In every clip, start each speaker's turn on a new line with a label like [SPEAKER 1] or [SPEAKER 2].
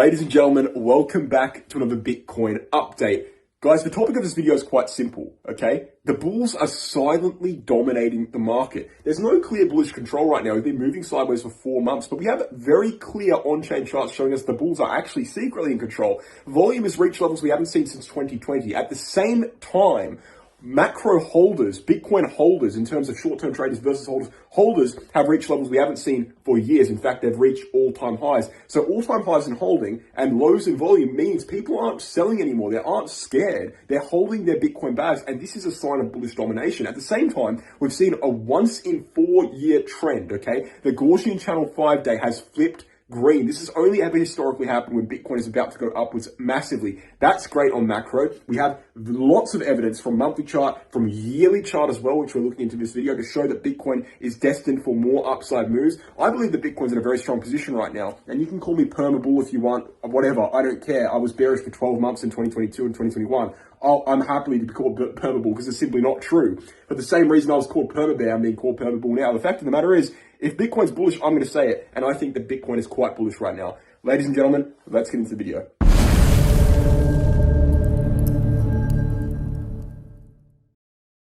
[SPEAKER 1] Ladies and gentlemen, welcome back to another Bitcoin update. Guys, the topic of this video is quite simple, okay? The bulls are silently dominating the market. There's no clear bullish control right now. We've been moving sideways for 4 months, but we have very clear on-chain charts showing us the bulls are actually secretly in control. Volume has reached levels we haven't seen since 2020. At the same time, macro holders, Bitcoin holders, in terms of short-term traders versus holders have reached levels we haven't seen for years. In fact, they've reached all-time highs. So all-time highs in holding and lows in volume means people aren't selling anymore. They aren't scared. They're holding their Bitcoin bags, and this is a sign of bullish domination. At the same time, we've seen a once-in-4-year trend, okay? The Gaussian channel 5-day has flipped green. This has only ever historically happened when Bitcoin is about to go upwards massively. That's great on macro. We have lots of evidence from monthly chart, from yearly chart as well, which we're looking into this video to show that Bitcoin is destined for more upside moves. I believe that Bitcoin's in a very strong position right now, and you can call me permabull if you want, whatever. I don't care. I was bearish for 12 months in 2022 and 2021. I'm happily to be called permabull because it's simply not true. For the same reason I was called permabear, I'm being called permabull now. The fact of the matter is, if Bitcoin's bullish, I'm going to say it. And I think that Bitcoin is quite bullish right now. Ladies and gentlemen, let's get into the video.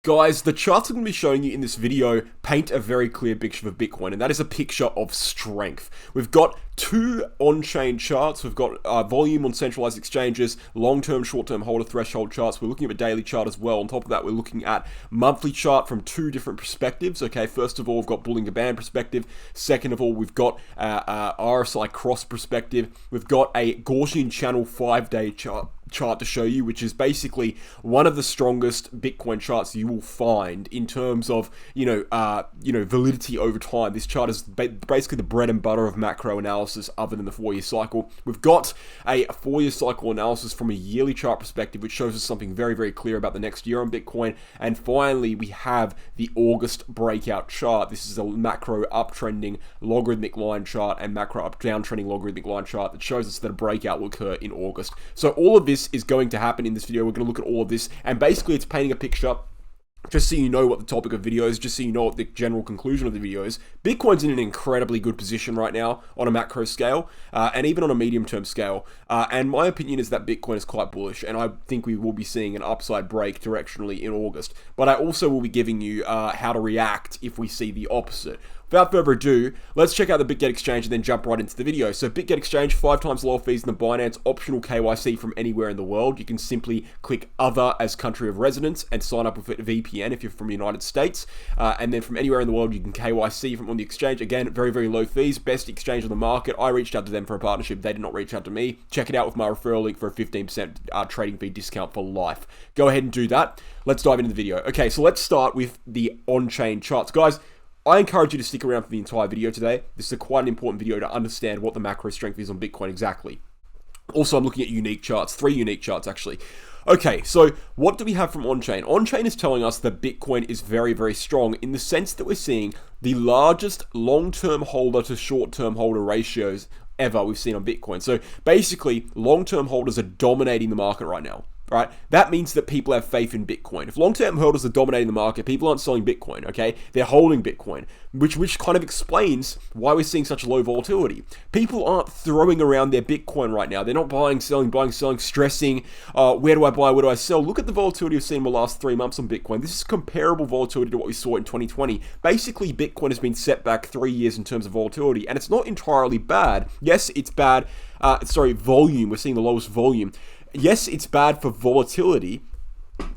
[SPEAKER 1] Guys, the charts I'm going to be showing you in this video paint a very clear picture of Bitcoin, and that is a picture of strength. We've got two on-chain charts. We've got volume on centralized exchanges, long-term, short-term holder threshold charts. We're looking at a daily chart as well. On top of that, we're looking at monthly chart from two different perspectives. Okay, first of all, we've got Bollinger Band perspective. Second of all, we've got RSI cross perspective. We've got a Gaussian channel 5-day chart to show you, which is basically one of the strongest Bitcoin charts you will find in terms of validity over time. This chart is basically the bread and butter of macro analysis other than the 4-year cycle. We've got a 4-year cycle analysis from a yearly chart perspective, which shows us something very, very clear about the next year on Bitcoin. And finally, we have the August breakout chart. This is a macro uptrending logarithmic line chart and macro up downtrending logarithmic line chart that shows us that a breakout will occur in August. So all of this is going to happen in this video. We're going to look at all of this, and basically it's painting a picture just so you know what the topic of video is, just so you know what the general conclusion of the video is. Bitcoin's in an incredibly good position right now on a macro scale, and even on a medium-term scale. And my opinion is that Bitcoin is quite bullish, and I think we will be seeing an upside break directionally in August. But I also will be giving you how to react if we see the opposite. Without further ado, let's check out the Bitget Exchange and then jump right into the video. So Bitget Exchange, 5 times lower fees than the Binance, optional KYC from anywhere in the world. You can simply click other as country of residence and sign up with a VPN if you're from the United States. And then from anywhere in the world, you can KYC from on the exchange. Again, very, very low fees, best exchange on the market. I reached out to them for a partnership. They did not reach out to me. Check it out with my referral link for a 15% trading fee discount for life. Go ahead and do that. Let's dive into the video. Okay, so let's start with the on-chain charts. Guys, I encourage you to stick around for the entire video today. This is quite an important video to understand what the macro strength is on Bitcoin exactly. Also, I'm looking at unique charts, 3 unique charts actually. Okay, so what do we have from on-chain? On-chain is telling us that Bitcoin is very, very strong in the sense that we're seeing the largest long-term holder to short-term holder ratios ever we've seen on Bitcoin. So basically, long-term holders are dominating the market right now. Right? That means that people have faith in Bitcoin. If long-term holders are dominating the market, people aren't selling Bitcoin, okay? They're holding Bitcoin, which kind of explains why we're seeing such low volatility. People aren't throwing around their Bitcoin right now. They're not buying, selling, stressing, where do I buy, where do I sell? Look at the volatility we've seen in the last 3 months on Bitcoin. This is comparable volatility to what we saw in 2020. Basically, Bitcoin has been set back 3 years in terms of volatility, and it's not entirely bad. Yes, it's bad. Volume. We're seeing the lowest volume. Yes, it's bad for volatility,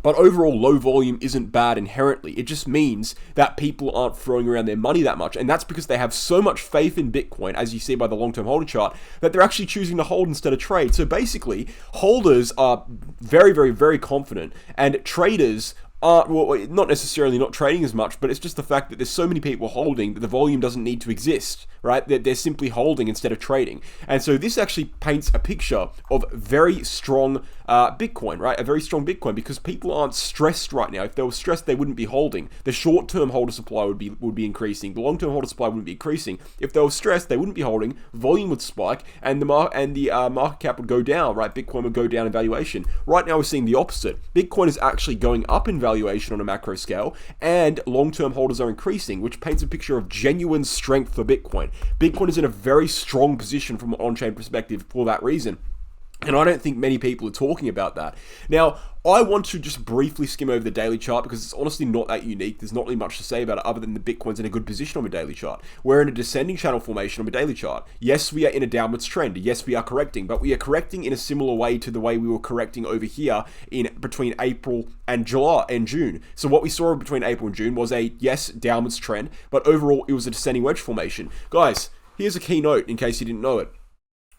[SPEAKER 1] but overall low volume isn't bad inherently. It just means that people aren't throwing around their money that much, and that's because they have so much faith in Bitcoin, as you see by the long-term holder chart, that they're actually choosing to hold instead of trade. So basically, holders are very, very, very confident, and traders are, well, not necessarily not trading as much, but it's just the fact that there's so many people holding that the volume doesn't need to exist, right? They're simply holding instead of trading. And so this actually paints a picture of very strong Bitcoin, right? A very strong Bitcoin, because people aren't stressed right now. If they were stressed, they wouldn't be holding. The short-term holder supply would be increasing. The long-term holder supply wouldn't be increasing. If they were stressed, they wouldn't be holding. Volume would spike, and the market cap would go down, right? Bitcoin would go down in valuation. Right now, we're seeing the opposite. Bitcoin is actually going up in valuation valuation on a macro scale, and long-term holders are increasing, which paints a picture of genuine strength for Bitcoin. Bitcoin is in a very strong position from an on-chain perspective for that reason. And I don't think many people are talking about that. Now, I want to just briefly skim over the daily chart because it's honestly not that unique. There's not really much to say about it other than the Bitcoin's in a good position on a daily chart. We're in a descending channel formation on a daily chart. Yes, we are in a downwards trend. Yes, we are correcting, but we are correcting in a similar way to the way we were correcting over here in between April and July and June. So what we saw between April and June was a, yes, downwards trend, but overall it was a descending wedge formation. Guys, here's a key note in case you didn't know it.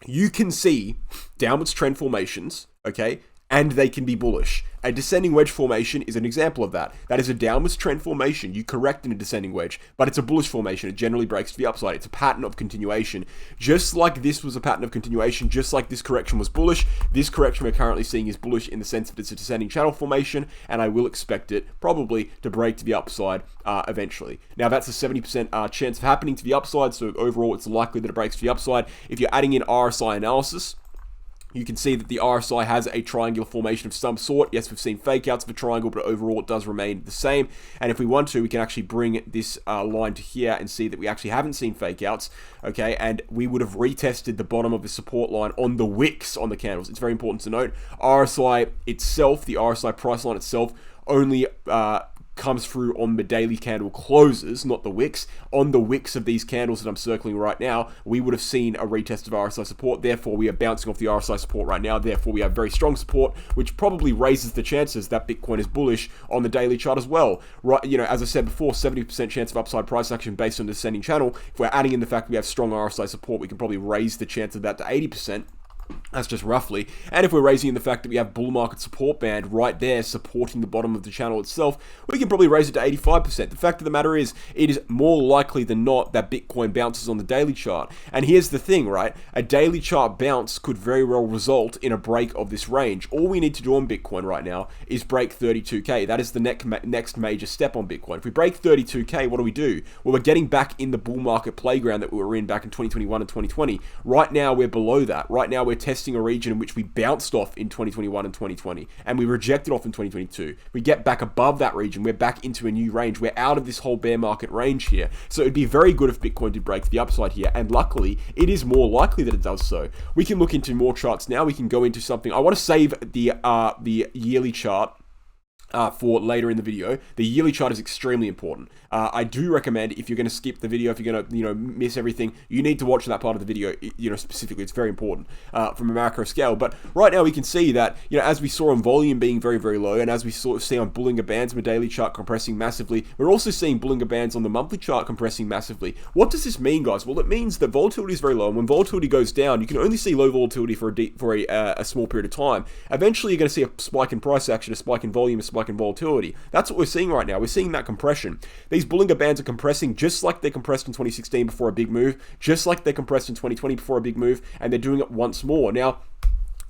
[SPEAKER 1] You can see downwards trend formations, okay, and they can be bullish. A descending wedge formation is an example of that. That is a downwards trend formation. You correct in a descending wedge, but it's a bullish formation. It generally breaks to the upside. It's a pattern of continuation. Just like this was a pattern of continuation, just like this correction was bullish, this correction we're currently seeing is bullish in the sense that it's a descending channel formation, and I will expect it probably to break to the upside eventually. Now, that's a 70% chance of happening to the upside, so overall it's likely that it breaks to the upside. If you're adding in RSI analysis, you can see that the RSI has a triangular formation of some sort. Yes, we've seen fake outs of a triangle, but overall it does remain the same. And if we want to, we can actually bring this line to here and see that we actually haven't seen fake outs, okay? And we would have retested the bottom of the support line on the wicks on the candles. It's very important to note. RSI itself, the RSI price line itself, only comes through on the daily candle closes, not the wicks. On the wicks of these candles that I'm circling right now, we would have seen a retest of RSI support. Therefore, we are bouncing off the RSI support right now. Therefore, we have very strong support, which probably raises the chances that Bitcoin is bullish on the daily chart as well. Right, you know, as I said before, 70% chance of upside price action based on the descending channel. If we're adding in the fact we have strong RSI support, we can probably raise the chance of that to 80%. That's just roughly. And if we're raising in the fact that we have bull market support band right there supporting the bottom of the channel itself, we can probably raise it to 85%. The fact of the matter is, it is more likely than not that Bitcoin bounces on the daily chart. And here's the thing, right? A daily chart bounce could very well result in a break of this range. All we need to do on Bitcoin right now is break 32K. That is the next major step on Bitcoin. If we break 32K, what do? Well, we're getting back in the bull market playground that we were in back in 2021 and 2020. Right now, we're below that. Right now, we're testing a region in which we bounced off in 2021 and 2020, and we rejected off in 2022. We get back above that region, we're back into a new range. We're out of this whole bear market range here. So it'd be very good if Bitcoin did break the upside here, and luckily, it is more likely that it does so. We can look into more charts now. We can go into something. I want to save the yearly chart for later in the video. The yearly chart is extremely important. I do recommend, if you're going to skip the video, if you're going to, miss everything, you need to watch that part of the video, specifically. It's very important from a macro scale. But right now we can see that, as we saw on volume being very, very low, and as we see on Bollinger Bands on the daily chart compressing massively, we're also seeing Bollinger Bands on the monthly chart compressing massively. What does this mean, guys? Well, it means that volatility is very low, and when volatility goes down, you can only see low volatility for a small period of time. Eventually, you're going to see a spike in price action, a spike in volume, a spike in volatility. That's what we're seeing right now. We're seeing that compression. These Bollinger Bands are compressing just like they compressed in 2016 before a big move, just like they compressed in 2020 before a big move, and they're doing it once more. Now,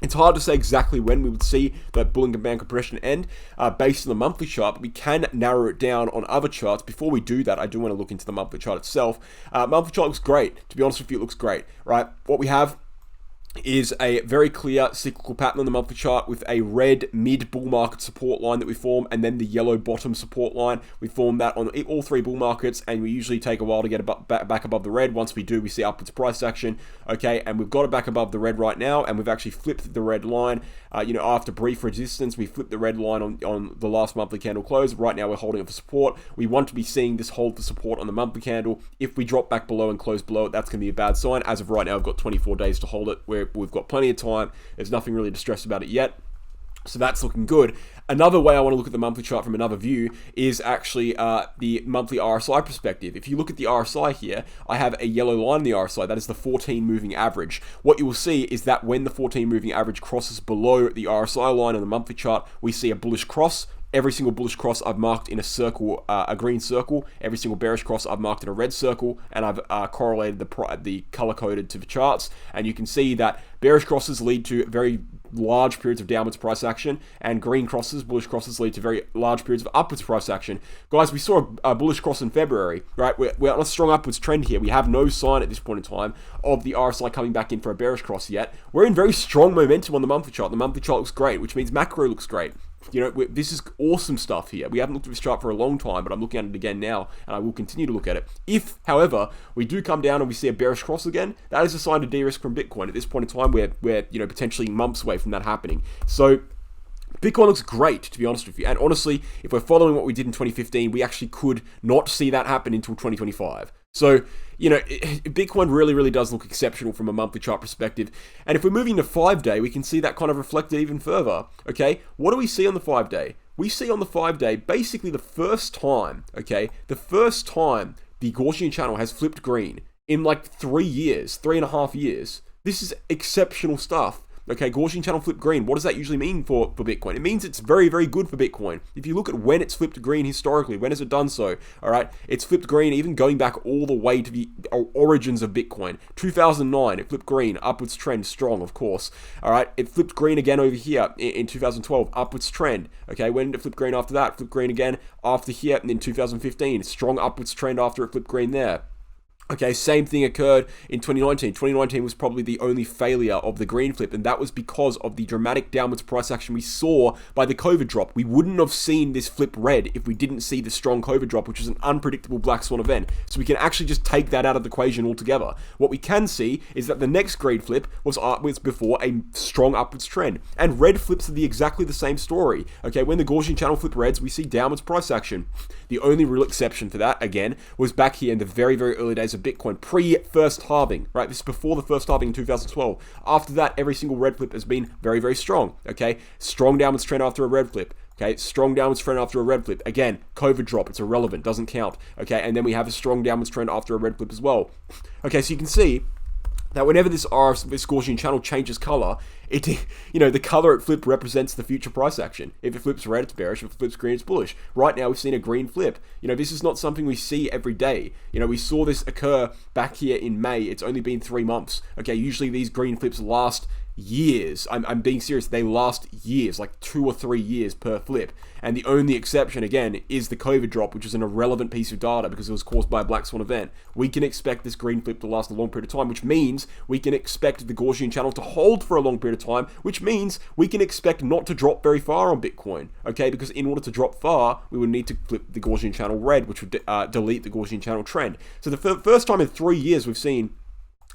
[SPEAKER 1] it's hard to say exactly when we would see that Bollinger Band compression end based on the monthly chart, but we can narrow it down on other charts. Before we do that, I do want to look into the monthly chart itself. Monthly chart looks great. To be honest with you, it looks great, right? What we have is a very clear cyclical pattern on the monthly chart with a red mid bull market support line that we form, and then the yellow bottom support line. We form that on all three bull markets, and we usually take a while to get back above the red. Once we do, we see upwards price action, okay, and we've got it back above the red right now, and we've actually flipped the red line. After brief resistance, we flipped the red line on the last monthly candle close. Right now, we're holding it for support. We want to be seeing this hold for support on the monthly candle. If we drop back below and close below it, that's going to be a bad sign. As of right now, I've got 24 days to hold it. We've got plenty of time. There's nothing really to stress about it yet. So that's looking good. Another way I want to look at the monthly chart from another view is actually the monthly RSI perspective. If you look at the RSI here, I have a yellow line in the RSI. That is the 14 moving average. What you will see is that when the 14 moving average crosses below the RSI line on the monthly chart, we see a bullish cross. Every single bullish cross I've marked in a circle, a green circle. Every single bearish cross I've marked in a red circle, and I've correlated the color coded to the charts. And you can see that bearish crosses lead to very large periods of downwards price action, and green crosses, bullish crosses, lead to very large periods of upwards price action. Guys, we saw a bullish cross in February, right? We're on a strong upwards trend here. We have no sign at this point in time of the RSI coming back in for a bearish cross yet. We're in very strong momentum on the monthly chart. The monthly chart looks great, which means macro looks great. This is awesome stuff here. We haven't looked at this chart for a long time, but I'm looking at it again now, and I will continue to look at it. If, however, we do come down and we see a bearish cross again, that is a sign to de-risk from Bitcoin. At this point in time, we're potentially months away from that happening. So Bitcoin looks great, to be honest with you. And honestly, if we're following what we did in 2015, we actually could not see that happen until 2025. So, Bitcoin really, really does look exceptional from a monthly chart perspective. And if we're moving to 5-day, we can see that kind of reflected even further. Okay, what do we see on the 5-day? We see on the 5-day basically the first time the Gaussian channel has flipped green in like 3.5 years. This is exceptional stuff. Okay, Gaussian channel flipped green. What does that usually mean for Bitcoin? It means it's very, very good for Bitcoin. If you look at when it's flipped green historically, when has it done so? All right, it's flipped green even going back all the way to the origins of Bitcoin. 2009, it flipped green, upwards trend, strong, of course. All right, it flipped green again over here in 2012, upwards trend. Okay, when did it flip green after that? Flipped green again after here, and in 2015, strong upwards trend after it flipped green there. Okay, same thing occurred in 2019. 2019 was probably the only failure of the green flip, and that was because of the dramatic downwards price action we saw by the COVID drop. We wouldn't have seen this flip red if we didn't see the strong COVID drop, which is an unpredictable black swan event. So we can actually just take that out of the equation altogether. What we can see is that the next green flip was before a strong upwards trend, and red flips are exactly the same story. Okay, when the Gaussian channel flip reds, we see downwards price action. The only real exception for that, again, was back here in the very, very early days of Bitcoin, pre-first halving, right? This is before the first halving in 2012. After that, every single red flip has been very, very strong, okay? Strong downwards trend after a red flip, okay? Strong downwards trend after a red flip. Again, COVID drop, it's irrelevant, doesn't count, okay? And then we have a strong downwards trend after a red flip as well. Okay, so you can see that whenever this Gaussian channel changes color, the color it flipped represents the future price action. If it flips red, it's bearish. If it flips green, it's bullish. Right now, we've seen a green flip. This is not something we see every day. We saw this occur back here in May. It's only been 3 months. Okay, usually these green flips last years. I'm being serious. They last years, like 2 or 3 years per flip. And the only exception, again, is the COVID drop, which is an irrelevant piece of data because it was caused by a black swan event. We can expect this green flip to last a long period of time, which means we can expect the Gaussian channel to hold for a long period of time, which means we can expect not to drop very far on Bitcoin, okay? Because in order to drop far, we would need to flip the Gaussian channel red, which would delete the Gaussian channel trend. So the first time in 3 years we've seen,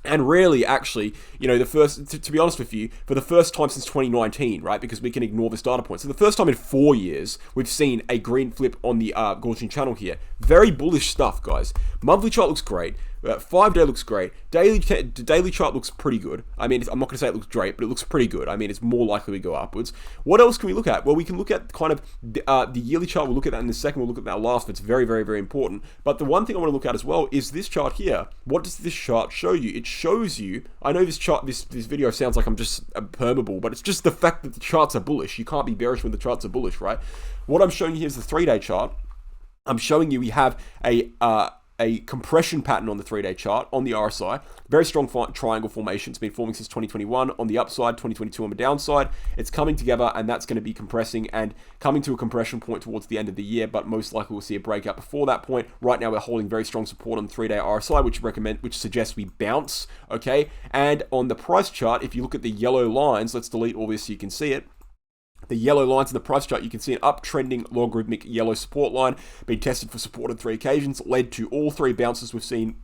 [SPEAKER 1] and rarely actually, to be honest with you, for the first time since 2019, right? Because we can ignore this data point. So the first time in 4 years, we've seen a green flip on the Gaussian channel here. Very bullish stuff, guys. Monthly chart looks great. 5-day looks great. Daily chart looks pretty good. I mean, I'm not going to say it looks great, but it looks pretty good. I mean, it's more likely to go upwards. What else can we look at? Well, we can look at kind of the yearly chart. We'll look at that in a second. We'll look at that last. It's very, very, very important. But the one thing I want to look at as well is this chart here. What does this chart show you? It shows you, I know this chart, this video sounds like I'm just permeable, but it's just the fact that the charts are bullish. You can't be bearish when the charts are bullish, right? What I'm showing you here is the 3-day chart. I'm showing you we have a compression pattern on the 3-day chart on the RSI. Very strong triangle formation. It's been forming since 2021 on the upside, 2022 on the downside. It's coming together, and that's going to be compressing and coming to a compression point towards the end of the year, but most likely we'll see a breakout before that point. Right now, we're holding very strong support on the 3-day RSI, which suggests we bounce, okay? And on the price chart, if you look at the yellow lines, let's delete all this so you can see it. The yellow lines in the price chart, you can see an uptrending logarithmic yellow support line being tested for support on 3 occasions, led to all 3 bounces we've seen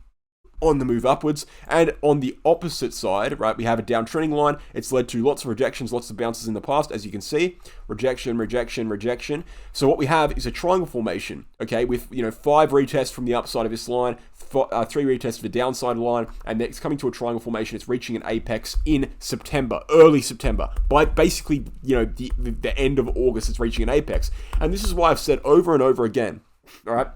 [SPEAKER 1] on the move upwards. And on the opposite side, right, we have a downtrending line. It's led to lots of rejections, lots of bounces in the past, as you can see. Rejection, rejection, rejection. So what we have is a triangle formation, okay, with 5 retests from the upside of this line, 3 retests for the downside line, and then it's coming to a triangle formation. It's reaching an apex in September, early September. By basically, the end of August, it's reaching an apex. And this is why I've said over and over again, all right,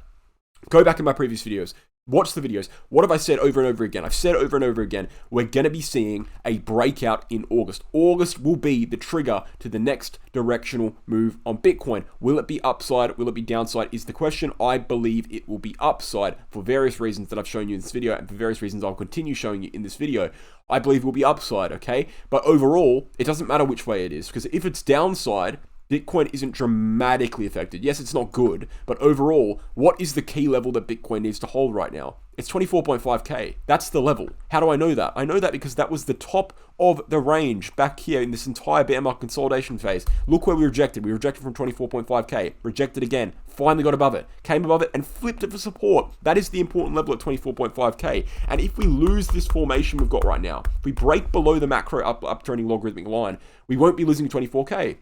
[SPEAKER 1] go back in my previous videos. Watch the videos. What have I said over and over again? I've said over and over again, we're going to be seeing a breakout in August. August will be the trigger to the next directional move on Bitcoin. Will it be upside? Will it be downside? Is the question. I believe it will be upside for various reasons that I've shown you in this video, and for various reasons I'll continue showing you in this video. I believe it will be upside, okay? But overall, it doesn't matter which way it is, because if it's downside, Bitcoin isn't dramatically affected. Yes, it's not good, but overall, what is the key level that Bitcoin needs to hold right now? It's 24.5k. That's the level. How do I know that? I know that because that was the top of the range back here in this entire bear market consolidation phase. Look where we rejected. We rejected from 24.5k, rejected again, finally got above it, came above it and flipped it for support. That is the important level at 24.5k. And if we lose this formation we've got right now, if we break below the macro uptrending logarithmic line, we won't be losing 24k.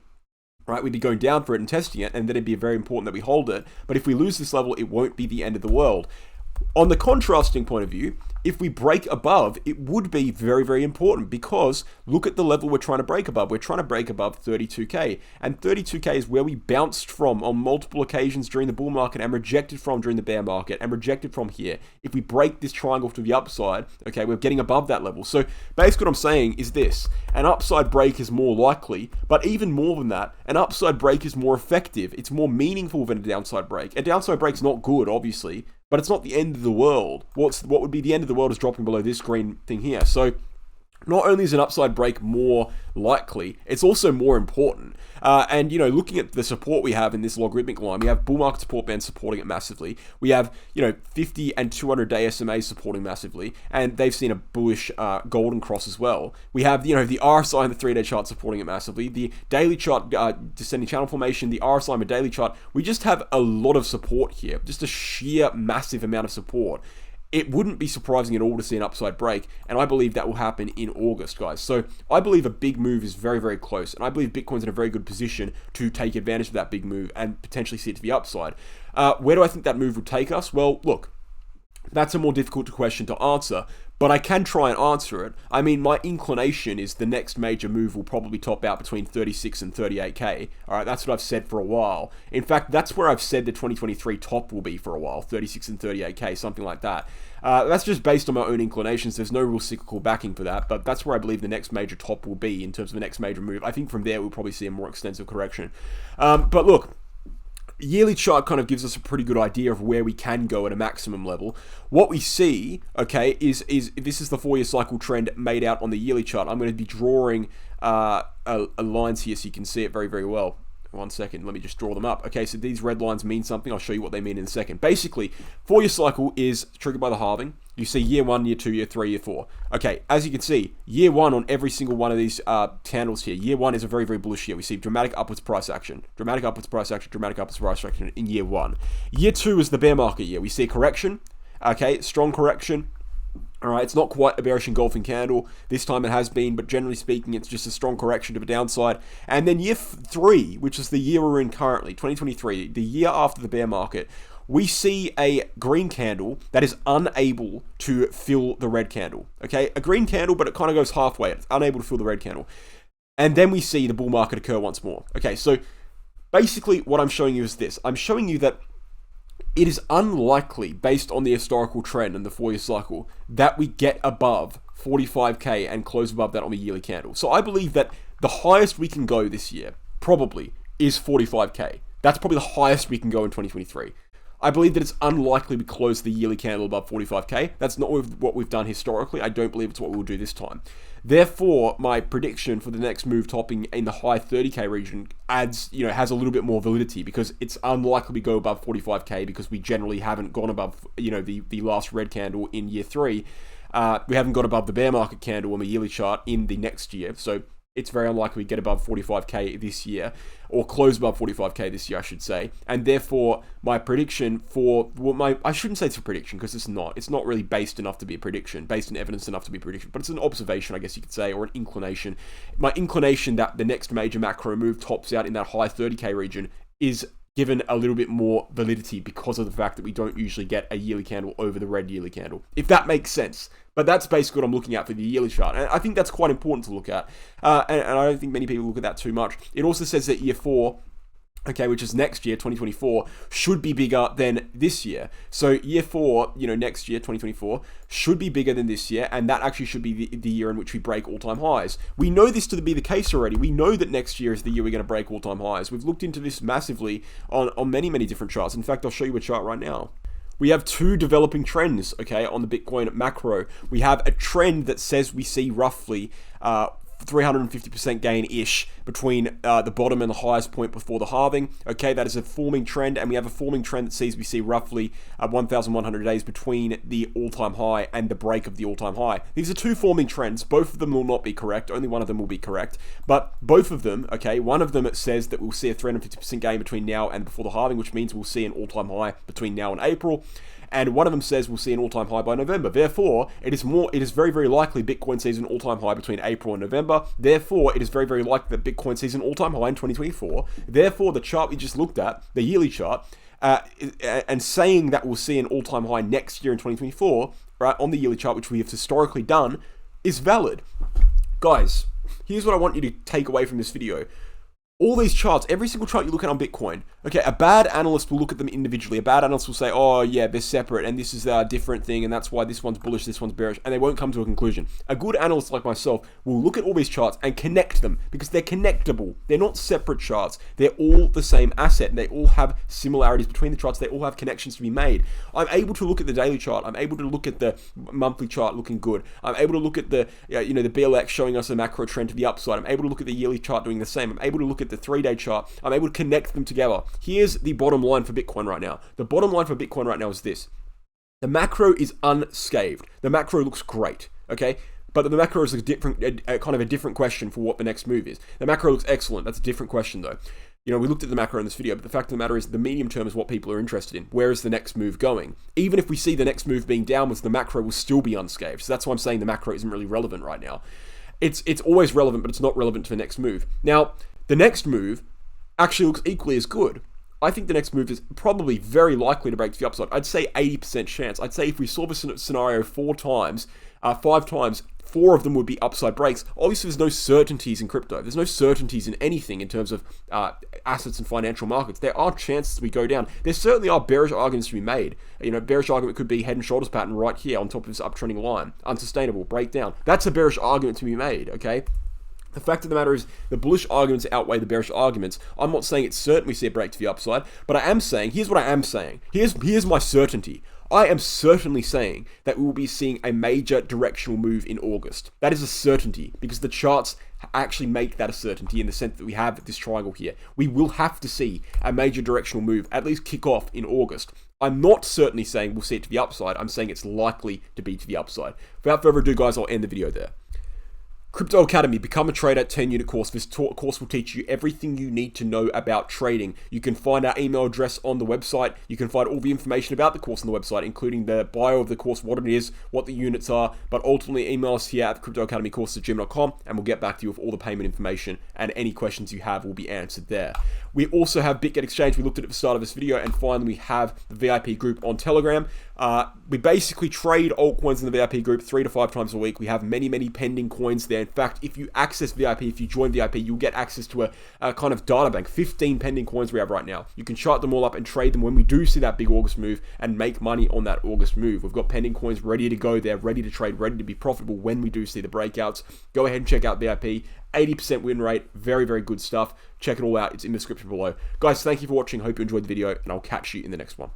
[SPEAKER 1] Right, we'd be going down for it and testing it, and then it'd be very important that we hold it. But if we lose this level, it won't be the end of the world. On the contrasting point of view, if we break above, it would be very, very important because look at the level we're trying to break above. We're trying to break above 32k, and 32k is where we bounced from on multiple occasions during the bull market and rejected from during the bear market and rejected from here. If we break this triangle to the upside, okay, we're getting above that level. So basically what I'm saying is this: an upside break is more likely, but even more than that, an upside break is more effective. It's more meaningful than a downside break. A downside break is not good, obviously, but it's not the end of the world. What would be the end of the world is dropping below this green thing here. So not only is an upside break more likely, it's also more important. And, you know, looking at the support we have in this logarithmic line, we have bull market support bands supporting it massively. We have, 50 and 200 day SMAs supporting massively, and they've seen a bullish golden cross as well. We have, the RSI and the 3-day chart supporting it massively. The daily chart, descending channel formation, the RSI and the daily chart, we just have a lot of support here, just a sheer massive amount of support. It wouldn't be surprising at all to see an upside break, and I believe that will happen in August, guys. So I believe a big move is very, very close, and I believe Bitcoin's in a very good position to take advantage of that big move and potentially see it to the upside. Where do I think that move would take us? Well, look, that's a more difficult question to answer, but I can try and answer it. I mean, my inclination is the next major move will probably top out between 36 and 38k. All right, that's what I've said for a while. In fact, that's where I've said the 2023 top will be for a while, 36 and 38k, something like that. That's just based on my own inclinations. There's no real cyclical backing for that, but that's where I believe the next major top will be in terms of the next major move. I think from there we'll probably see a more extensive correction. But look, yearly chart kind of gives us a pretty good idea of where we can go at a maximum level. What we see, okay, is this is the 4-year cycle trend made out on the yearly chart. I'm going to be drawing lines here so you can see it very, very well. 1 second, let me just draw them up. Okay, so these red lines mean something. I'll show you what they mean in a second. Basically, 4-year cycle is triggered by the halving. You see year 1, year 2, year 3, year 4. Okay, as you can see, year 1 on every single one of these candles here, year 1 is a very, very bullish year. We see dramatic upwards price action, dramatic upwards price action, dramatic upwards price action in year 1. Year 2 is the bear market year. We see a correction, okay, strong correction. All right, it's not quite a bearish engulfing candle. This time it has been, but generally speaking, it's just a strong correction to the downside. And then year 3, which is the year we're in currently, 2023, the year after the bear market, we see a green candle that is unable to fill the red candle. Okay, a green candle, but it kind of goes halfway. It's unable to fill the red candle. And then we see the bull market occur once more. Okay, so basically what I'm showing you is this. I'm showing you that it is unlikely, based on the historical trend and the 4-year cycle, that we get above 45k and close above that on the yearly candle. So I believe that the highest we can go this year, probably, is 45k. That's probably the highest we can go in 2023. I believe that it's unlikely we close the yearly candle above 45k. That's not what we've done historically. I don't believe it's what we'll do this time. Therefore, my prediction for the next move topping in the high 30k region has a little bit more validity, because it's unlikely we go above 45k because we generally haven't gone above, the last red candle in year 3. We haven't got above the bear market candle on the yearly chart in the next year. So it's very unlikely we get above 45k this year, or close above 45k this year, I should say. And therefore, my prediction I shouldn't say it's a prediction, because it's not really based enough to be a prediction, based on evidence enough to be a prediction, but it's an observation, I guess you could say, or an inclination. My inclination that the next major macro move tops out in that high 30k region is given a little bit more validity because of the fact that we don't usually get a yearly candle over the red yearly candle, if that makes sense. But that's basically what I'm looking at for the yearly chart. And I think that's quite important to look at. And I don't think many people look at that too much. It also says that year 4, okay, which is next year, 2024, should be bigger than this year. So year 4, next year, 2024, should be bigger than this year, and that actually should be the year in which we break all-time highs. We know this to be the case already. We know that next year is the year we're going to break all-time highs. We've looked into this massively on many, many different charts. In fact, I'll show you a chart right now. We have 2 developing trends, okay, on the Bitcoin macro. We have a trend that says we see roughly 350% gain-ish between the bottom and the highest point before the halving. Okay, that is a forming trend, and we have a forming trend that sees we see roughly 1,100 days between the all-time high and the break of the all-time high. These are two forming trends. Both of them will not be correct. Only one of them will be correct. But both of them, okay, one of them says that we'll see a 350% gain between now and before the halving, which means we'll see an all-time high between now and April. And one of them says we'll see an all-time high by November. Therefore, it is very, very likely Bitcoin sees an all-time high between April and November. Therefore, it is very, very likely that Bitcoin sees an all-time high in 2024. Therefore, the chart we just looked at, the yearly chart, and saying that we'll see an all-time high next year in 2024, right, on the yearly chart, which we have historically done, is valid. Guys, here's what I want you to take away from this video. All these charts, every single chart you look at on Bitcoin, okay, a bad analyst will look at them individually. A bad analyst will say, oh yeah, they're separate and this is a different thing and that's why this one's bullish, this one's bearish, and they won't come to a conclusion. A good analyst like myself will look at all these charts and connect them because they're connectable. They're not separate charts. They're all the same asset and they all have similarities between the charts. They all have connections to be made. I'm able to look at the daily chart. I'm able to look at the monthly chart looking good. I'm able to look at the, the BLX showing us a macro trend to the upside. I'm able to look at the yearly chart doing the same. I'm able to look at the 3-day chart. I'm able to connect them together. Here's the bottom line for Bitcoin right now. The bottom line for Bitcoin right now is this. The macro is unscathed. The macro looks great, okay? But the macro is a different question for what the next move is. The macro looks excellent. That's a different question though. We looked at the macro in this video, but the fact of the matter is the medium term is what people are interested in. Where is the next move going? Even if we see the next move being downwards, the macro will still be unscathed. So that's why I'm saying the macro isn't really relevant right now. It's always relevant, but it's not relevant to the next move. Now, the next move actually looks equally as good. I think the next move is probably very likely to break to the upside. I'd say 80% chance. I'd say if we saw this scenario 5 times, 4 of them would be upside breaks. Obviously, there's no certainties in crypto. There's no certainties in anything in terms of assets and financial markets. There are chances we go down. There certainly are bearish arguments to be made. Bearish argument could be head and shoulders pattern right here on top of this uptrending line. Unsustainable, breakdown. That's a bearish argument to be made, okay? The fact of the matter is the bullish arguments outweigh the bearish arguments. I'm not saying it's certain we see a break to the upside, but I am saying, here's what I am saying. Here's my certainty. I am certainly saying that we will be seeing a major directional move in August. That is a certainty because the charts actually make that a certainty in the sense that we have this triangle here. We will have to see a major directional move at least kick off in August. I'm not certainly saying we'll see it to the upside. I'm saying it's likely to be to the upside. Without further ado, guys, I'll end the video there. Crypto Academy, become a trader 10-unit course. This course will teach you everything you need to know about trading. You can find our email address on the website. You can find all the information about the course on the website, including the bio of the course, what it is, what the units are. But ultimately, email us here at cryptoacademycourse@gmail.com and we'll get back to you with all the payment information and any questions you have will be answered there. We also have Bitget Exchange. We looked at it at the start of this video. And finally, we have the VIP group on Telegram. We basically trade altcoins in the VIP group 3 to 5 times a week. We have many, many pending coins there. In fact, if you access VIP, if you join VIP, you'll get access to a kind of data bank, 15 pending coins we have right now. You can chart them all up and trade them when we do see that big August move and make money on that August move. We've got pending coins ready to go there, ready to trade, ready to be profitable when we do see the breakouts. Go ahead and check out VIP. 80% win rate. Very, very good stuff. Check it all out. It's in the description below. Guys, thank you for watching. Hope you enjoyed the video and I'll catch you in the next one.